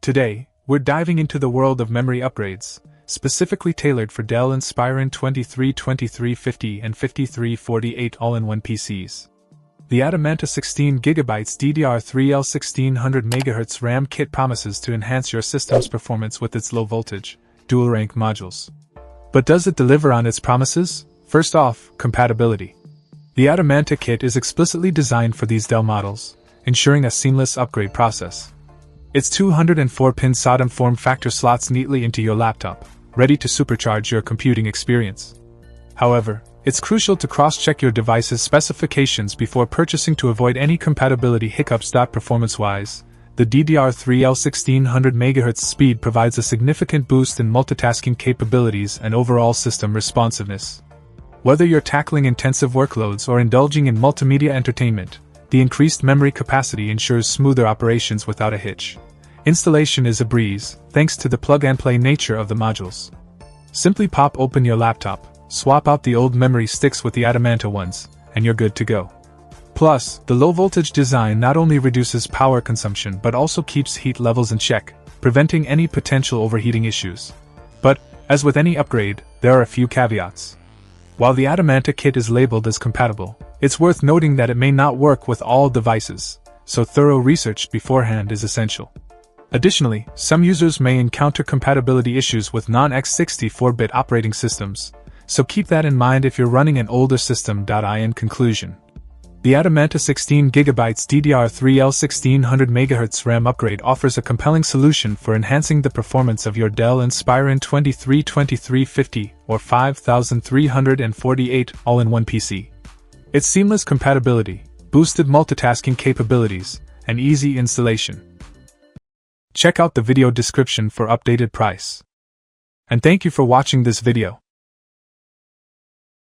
Today, we're diving into the world of memory upgrades, specifically tailored for Dell Inspiron 232350 and 5348 all-in-one PCs. The Adamanta 16GB DDR3L 1600Mhz RAM kit promises to enhance your system's performance with its low-voltage, dual-rank modules. But does it deliver on its promises? First off, compatibility. The Adamanta kit is explicitly designed for these Dell models, ensuring a seamless upgrade process. Its 204-pin SODIMM form factor slots neatly into your laptop, ready to supercharge your computing experience. However, it's crucial to cross-check your device's specifications before purchasing to avoid any compatibility hiccups. Performance-wise, the DDR3L 1600Mhz speed provides a significant boost in multitasking capabilities and overall system responsiveness. Whether you're tackling intensive workloads or indulging in multimedia entertainment, the increased memory capacity ensures smoother operations without a hitch. Installation is a breeze, thanks to the plug-and-play nature of the modules. Simply pop open your laptop, swap out the old memory sticks with the Adamanta ones, and you're good to go. Plus, the low-voltage design not only reduces power consumption but also keeps heat levels in check, preventing any potential overheating issues. But, as with any upgrade, there are a few caveats. While the Adamanta kit is labeled as compatible, it's worth noting that it may not work with all devices, so thorough research beforehand is essential. Additionally, some users may encounter compatibility issues with non-x64-bit operating systems, so keep that in mind if you're running an older system. In conclusion, the Adamanta 16GB DDR3L 1600Mhz RAM upgrade offers a compelling solution for enhancing the performance of your Dell Inspiron 232350 or 5348 all-in-one PC. Its seamless compatibility, boosted multitasking capabilities, and easy installation. Check out the video description for updated price. And thank you for watching this video.